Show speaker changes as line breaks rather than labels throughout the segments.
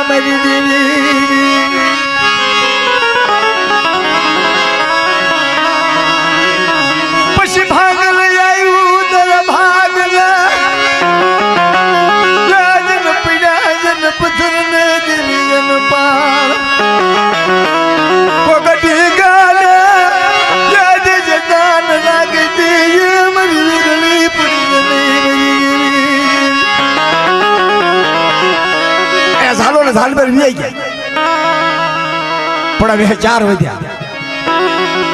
મારી દેવી પછી ભાગલ આવ્યું દર ભાગલ જન પીડા જન પથર ને દેવી જન પાર પગડી ગાલે યાદ જદાન રાખતી મારી વીરલી પડી ઝાલો ને ઝાલ પર વી ગયા પણ હવે 4 વધ્યા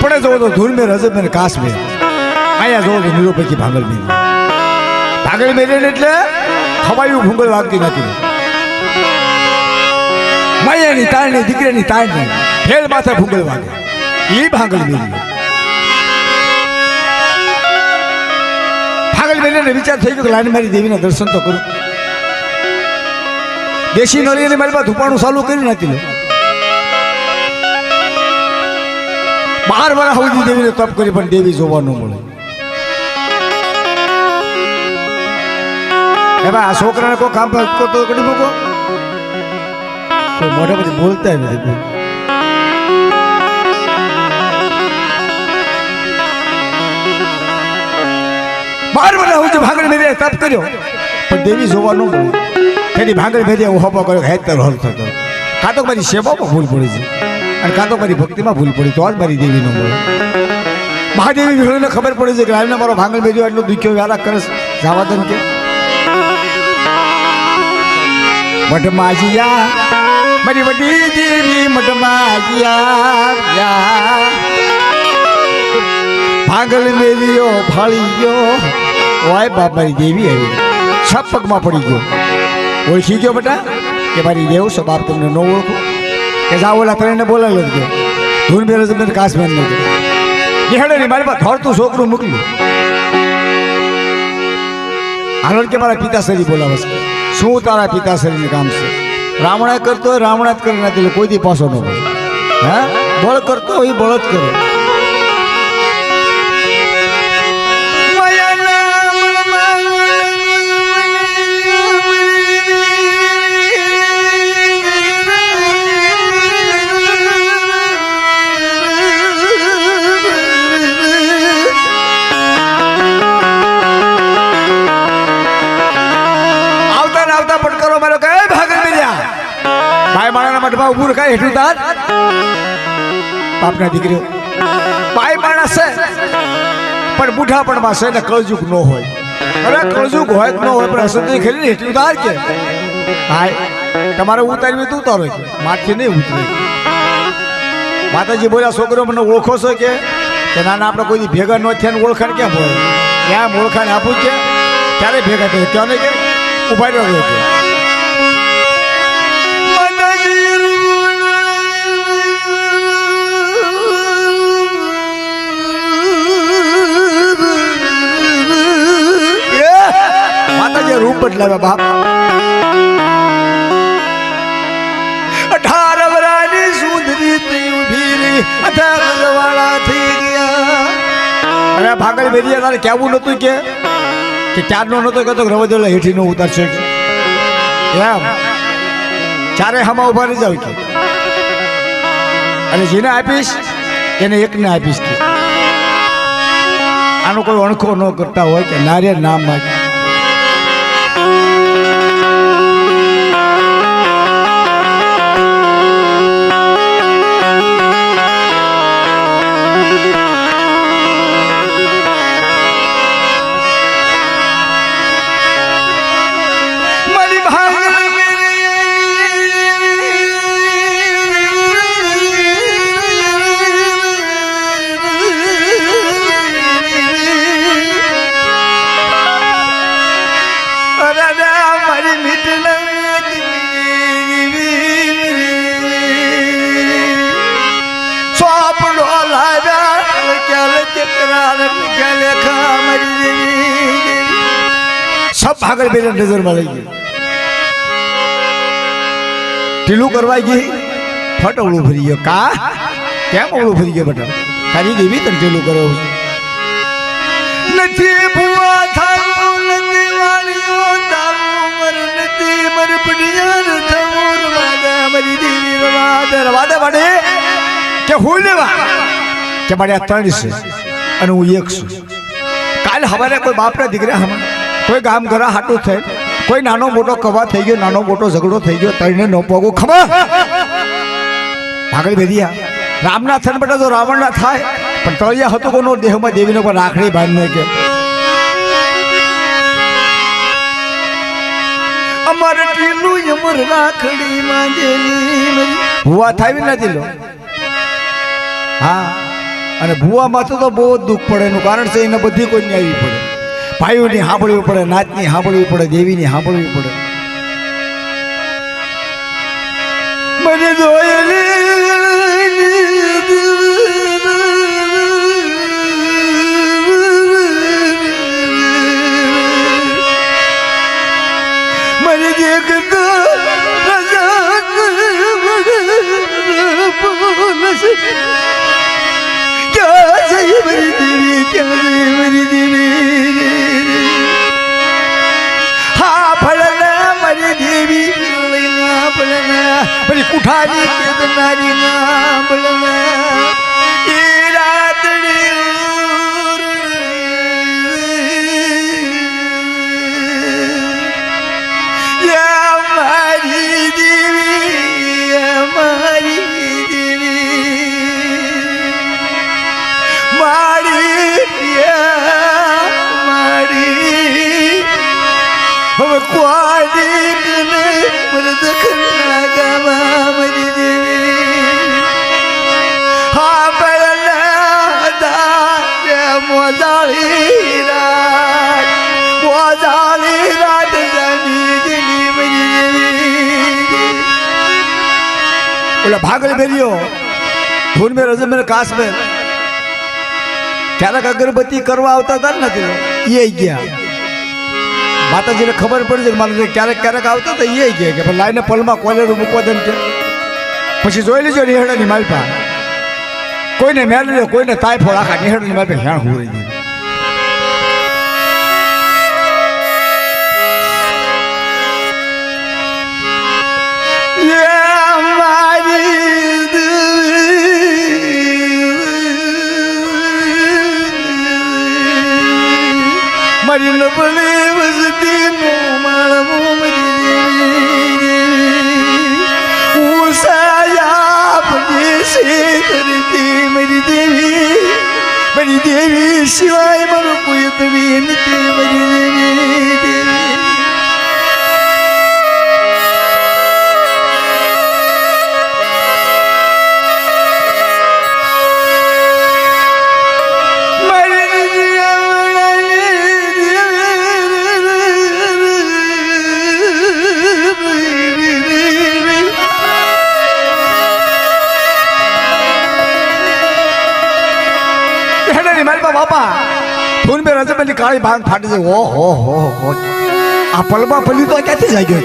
પડે જો તો ધૂલ મે રજબ મે કાશ મે આયા જો નિરૂપકી ભાંગલ મે એટલે ખવાયું ભૂંગલ વાગતી નથી માયાની તાળની દીકરીની તાળની ફેલ માથે ભૂંગલ વાગે ઈ ભાંગલ મેને વિચાર થઈ ગયો કે લાઈન મારી દેવીના દર્શન તો કરું દેશી નળીની માલમાં ધૂપાણું ચાલુ કર્યું નથી 12 વર્ષ સુધી દેવીને તપ કરી પણ દેવી જોવા ન મળે એમાં આ છોકરાને કોઈ કામ કરતો કરી મૂકો કોઈ મોઢા પછી બોલતા નથી 12 વર્ષ સુધી ભાગળ મેરે તપ કર્યો પણ દેવી જોવા ન મળે તેની ભાગળ મેરે હોપો કર્યો હેતર હલ થતો કાં તો મારી સેવામાં ભૂલ પડી છે અને કાં તો મારી ભક્તિમાં ભૂલ પડી તો જ મારી દેવી ન મળે મહાદેવી વિહોને ખબર પડી છે કે લાઈવને મારો ભાંગળ મેર્યો એટલો દુખ્યો વ્યારા કરે જવા દન કે મઠમાજીયા મારી વડી દેવી મઠમાજીયા ભાંગળ મેર્યો ફાળી ગયો ઓય બાપ મારી દેવી આવી છપ પગમાં પડી ગયો ઓળખી ગયો બેટા કે મારી દેવ છો બાપ તમને ન ઓળખો કે જા ઓલા ત્રણને બોલાવી ગયો ધૂન બે રજબ કાશ્મીર ન ગયો ની મારી પાસે ધોળતું છોકરું મોકલ્યું હાલો કે મારા પિતાશ્રી બોલાવે છે શું તારા પિતાશ્રીને કામ છે રાવણા કરતો હોય રાવણા જ કરે નથી કોઈ દી પાછો ન હોય હા બળ કરતો હોય બળ જ કરે ઉભું રખાય હેઠું તાર બાપના દીકરીઓ ભાઈ માણસ છે પણ બુઢાપણમાં છે ને કળજુગ ન હોય હવે કળજુગ હોય કે ન હોય પણ અસંતોષ ખેલી હેઠું તાર કે ભાઈ તમારે ઉતારવી તો ઉતારો કે માથે નહીં ઉતરે માતાજી બોલ્યા છોકરો મને ઓળખો છો કે નાના આપણે કોઈ ભેગા ન થયા ને ઓળખાણ કેમ હોય ક્યાં ઓળખાણ આપું કે ક્યારે ભેગા થયા ક્યાં નહીં કે ઉભા રહ્યો કે રૂપ બદલાવે બાપ 18 વરાની સુંદરી તી ઉભી રહી 18 વાળા થઈ ગયા અરે ભાગલ બેરિયા તારે કેવું નતું કે ચારનો નતો કહેતો રવદોલા હેઠી નો ઉતારશે એમ ચારે હમા ઉભા રહી જાવ કે અને જેને આપીશ એને એકને આપીશ કે આનો કોઈ અણખો ન કરતા હોય કે નારિયેળ નામ માં सब भागल बेरे नजर में लई गई ढीलू करवाई गई फट ओळू भरी गयो का केम ओळू भरी गयो बेटा तारी देवी तने ढीलू करो नथी बुआ थारू નથી વાળીઓ તારું મર નથી મર પડિયા ન થમોર વાદા મરી દેવી રવાદા વાડે કે હું લેવા કે મારે આ 3 છે અને હું 1 છું કાલ હવારે કોઈ બાપના દીકરા હમ કોઈ ગામ ઘરા હાટું થાય કોઈ નાનો મોટો કવા થઈ ગયો નાનો મોટો ઝઘડો થઈ ગયો તઈને નો પોગો ખબર ભાગલ બેરિયા રામના થન બેટા તો રાવણના થાય પણ તળિયા હતો કોનો દેહમાં દેવીનો પર રાખડી બાંધને કે અમાર ટીલું અમર રાખડી માંગેલી ભુવા થાવી નથી લો હા અને ભુવામાં તો બહુ દુઃખ પડે એનું કારણ છે એને બધી કોઈને આવી પડે ભાઈઓની સાંભળવી પડે નાતની સાંભળવી પડે દેવીની સાંભળવી પડે મને જોયેલી મને દેખતો मेरी देवी क्या मेरी देवी हाँ फलना मेरी देवी फलना मेरी कुठारी नारी फलना ये रातड़ी हमारी देवी हमारी भागल बेरियो धून में रजम में काश में क्यारक अगरबत्ती करवा आवता था ना ये गया माताजी ने खबर पड़ी कि मारे क्यारक क्यारक आवता तो ये गया कि लाइन पलमा कोलेर मूकवा दे के પછી જોઈ લેજો નિહળની માલપા કોઈને મેલેરિયા કોઈને ટાઇફોઇડ આખા નિહળની માલપા હેણ હોઈ ગઈ મારી નબળે વસતી નો માળવો मेरी देवी शिवाय मारो कोई तभी नहीं मेरी देवी बापा धून में रजमली काली भांग फाटी से ओ हो आ पलमा पली तो क्या जागे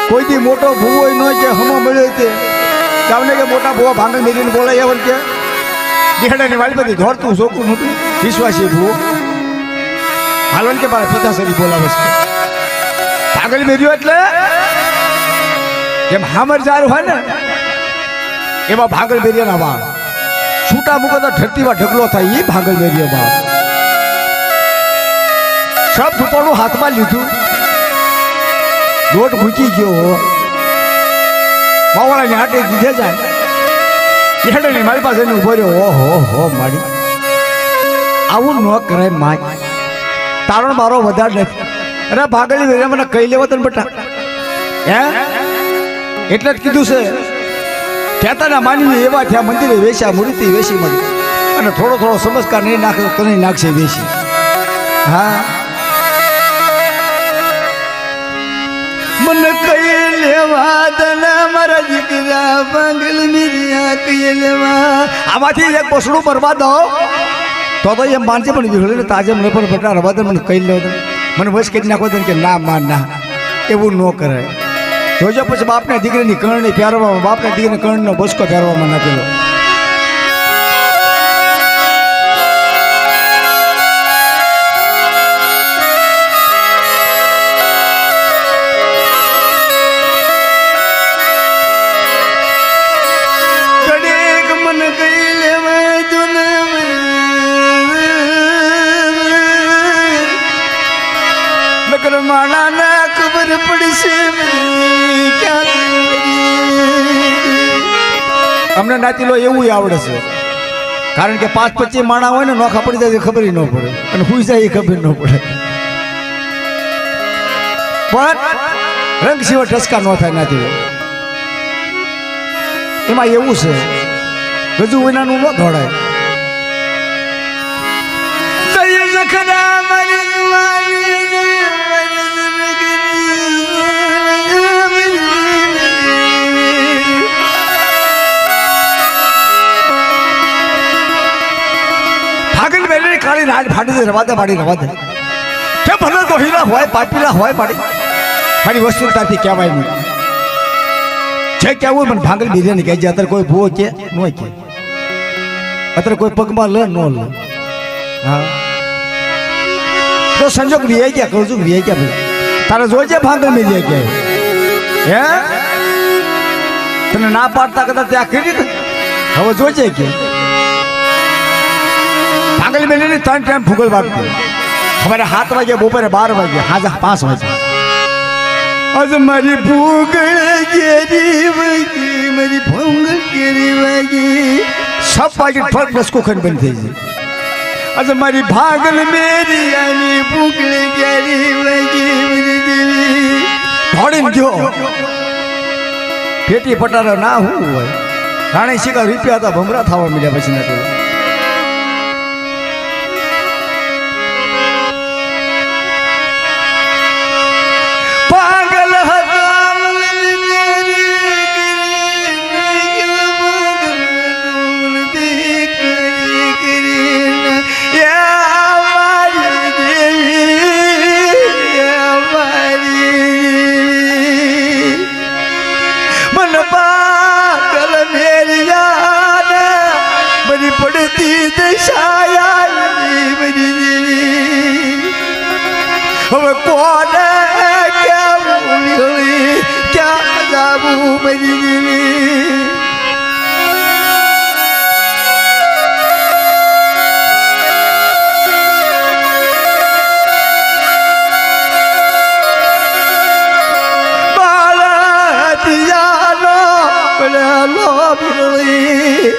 कोई दी मोटो भूवो न के हम मिले थे जावने के मोटा भूवा भांग मेरी बोला ये बोल के दिहड़ा ने वाली बदी धोर तू सोकू नु विश्वासी भूवो हालन के बारे पिता से बोला बस पागल मेरी એટલે જેમ હામર જાર હોય ને એમાં ભાગલ બેરિયાના વાળ छूटा मुको तो धरती में ढगलो था ये भागल मेरियो बाप सब सुपरनु हाथ में लीधु लोट भूकी गयो मावाला ने हाटे दीधे जाए येडे ने मारी पासे ने उभो रह्यो हो मारी आवुं न करे माय तारण मारो वधार नहीं अरे भागली वेरे मने कही लेवो तने बेटा हे એટલે જ કીધું છે કહેતા માનવી એવા થયા મંદિરે વેશ્યા મૂર્તિ વેશી મળી અને થોડો થોડો સંસ્કાર નહીં નાખે તો તને નાખશે વેશી હા मन कैलेवा दना मारा दीकरा पागल मिरिया कैलेवा आमाथी एक पोसड़ू बर्बाद हो तो ये मानसे पण विहळे ने ताजे મને પણ બટા રવા દે મને કહી લે મને વશ કરી નાખો કે ના માન ના એવું ન કરે જોજો પછી બાપને દીકરીની કરણી પહેરવામાં બાપને દીકરીને કરણીનો બસકો પહેરવામાં નાખેલો અમને નાતી લો એવું આવડે છે કારણ કે 5-25 માણા હોય ને નોખા પડી જાય ખબર ન પડે અને હુઈ જાય એ ખબર ન પડે પણ રંગ સિવાય ટસકા ન થાય નાતી એમાં એવું છે રજુ વિનાનું ન દોડાય કાળી રાજ ફાટી દે રવા દે કે ભલે તો હીરા હોય પાપીલા હોય મારી વસ્તુ તારથી કહેવાય નહીં જે કહેવું મને ભાંગલ બિરયાની કહે છે અત્યારે કોઈ ભૂવો કે ન કે અત્યારે કોઈ પગમાં લે ન લે હા તો સંજોગ રિયાઈ ગયા કહું છું રિયાઈ ગયા ભાઈ તારે જોઈ છે ભાંગલ બિરયાની કે હે તને ના પાડતા કદાચ ત્યાં કરી ને હવે જોઈ છે કે ભાંગલ બિરયાની 3 ટાઈમ ફૂગલ વાગતી સવારે 7 વાગે બપોરે 12 વાગે હાજા 5 વાગે આજ મારી ફૂગળ કેરી વાગી મારી ફૂગળ કેરી વાગી 7 વાગે ફટ બસકો ખન બંધ થઈ જાય આજ મારી ભાગલ મેરી આની ફૂગળ કેરી વાગી મારી દેવી ધોડીને ગયો પેટી પટારા ના હું હોય રાણી શીખા રૂપિયા હતા ભમરા થવા મળ્યા પછી ના હવે કોને કેવું ક્યાં જાવું મરી દેવી બાળતિયાનો પડેલો બિરળી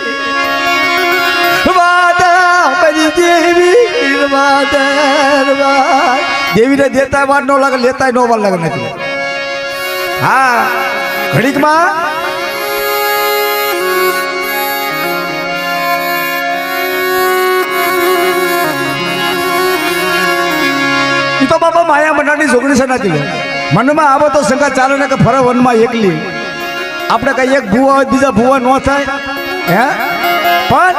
વાદા મરી દેવી વાદા દેવીને દેતા વાર નો લાગે લેતા નો વાર લાગે નથી હા ઘડીકમાં ઈ તો બાપા માયા મંડાની છોકરી છે નથી મનમાં આવો તો શંકા ચાલે ને કે ફરે વનમાં એકલી આપણે કઈ એક ભૂવા હોય બીજા ભૂવા ન થાય હે પણ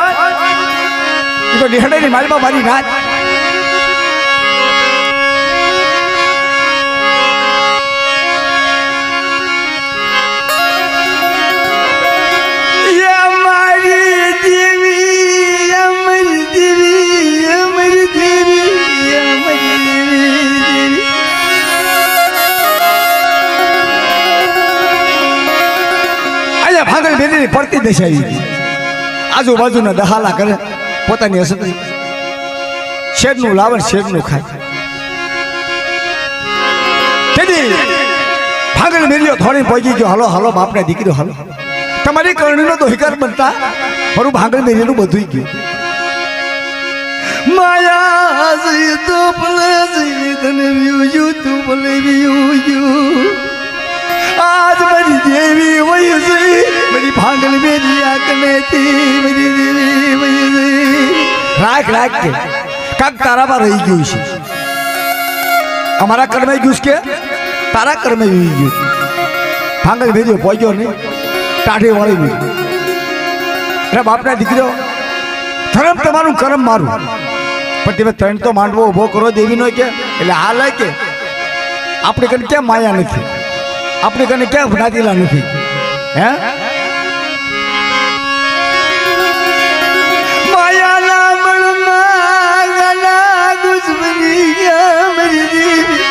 ઈ તો નિહળેની માલમાં મારી નાચ ભાંગલ બેની પડતી દશાવી આજુબાજુના દહાલા કરે પોતાની અસર શેરનું લાવણ શેરનું ખાય તેથી ભાંગલ મેરીઓ થોડી પહોંચી ગયો હાલો હાલો બાપને દીકરીઓ હાલો તમારી કરણીનો તો હિકાર બનતા મારું ભાંગલ મેરીનું બધું ગયું માયા તો ભલે તને વ્યુ તું ભલે વ્યુ आज मेरी देवी वही से मेरी भांगल मेरी आंखने थी मेरी देवी वही से राख राख के काक तारा पर रही गई છે हमारा कर्म है उसके तारा कर्म है गई भांगल भेजो पहुंचो नहीं टाढ़े वाली में अरे बाप ने દીકરો ધર્મ તમારું કર્મ મારું પણ તમે ત્રણ તો માંડવો ઉભો કરો દેવી નો કે એટલે હાલ કે આપણે કને કેમ માયા નથી આપણે કને ક્યાં ભણાતીલા નથી હે માયા ના મળમાં ગલા ગુજબની ગયા મારી દેવી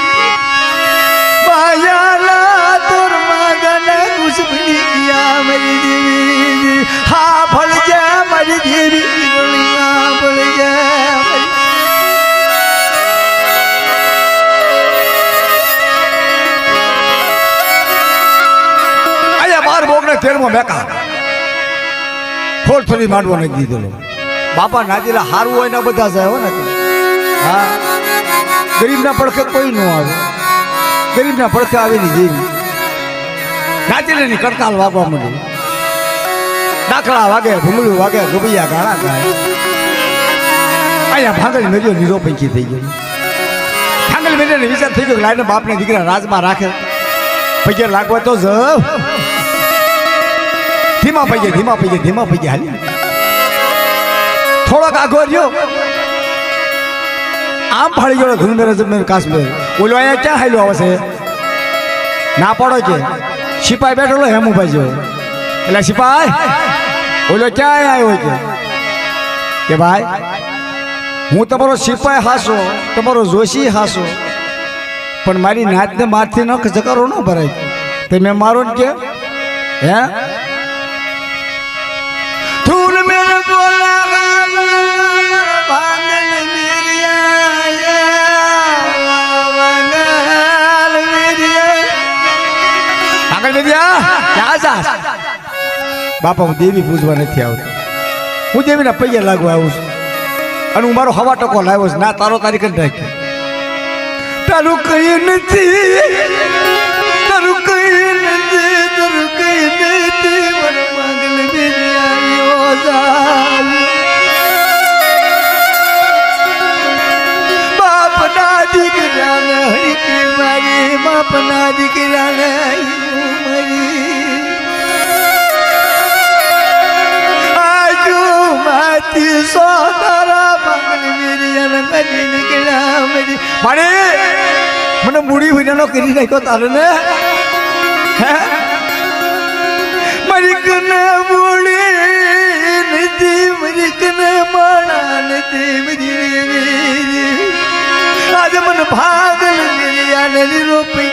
માયા ના તોરમાં ગલા ગુજબની ગયા મારી દેવી હા ભળ જા મારી દેવી હા ભળ જા તેરમો મેકા થોડી માંડવા નથી દીધેલો બાપા નાજીલા હારું હોય ને બધા જાય હો ને હા ગરીબના પડખે કોઈ ન આવે ગરીબના પડખે આવીને જેવી નાજીલાની કડતાલ વાગવા માંડી દાખલા વાગે ભૂંગળું વાગે ગબૈયા ગાળા ગાય અહીંયા ભાંગળી નદીઓ નીરો પૈકી થઈ ગયો ભાંગળી મેળીને વિચાર થઈ ગયો લાઈને બાપને દીકરા રાજમાં રાખે પૈકે લાગવા તો જ ધીમા પૈકે હાલી થોડોક આગો રહ્યો આમ ફાળી ગયો ધૂનમેર જમેર કાશ્મીર ઓલો અહીંયા ક્યાં હાલ્યો આવે છે ના પડો કે સિપાઈ બેઠેલો હેમુભાઈ જેવો એટલે સિપાઈ ઓલો ક્યાં આવ્યો કે ભાઈ હું તમારો સિપાઈ હાસો તમારો જોશી હાસો પણ મારી નાતને મારથી ન જકારો ન ભરાય તમે મારો ને કે હે ધૂન મેરે બોલા બાપા હું દેવી પૂજવા નથી આવતો હું દેવીના પૈયા લાગવા આવું છું અને હું મારો હવા ટકો લાવ્યો છું ના તારો તારીખ જ નાખ્યો તારું કઈ નથી તારું કઈ નથી મને માંગલ આવ્યો બાપના દીકરાને હરી મારી બાપના દીકરાને મને મૂડી વિનાનો કરી નાખ્યો તારે ને મારી કને મૂડી નથી મારી કને માણા નથી આજે મને ભાગલ મેરિયા ને રોપી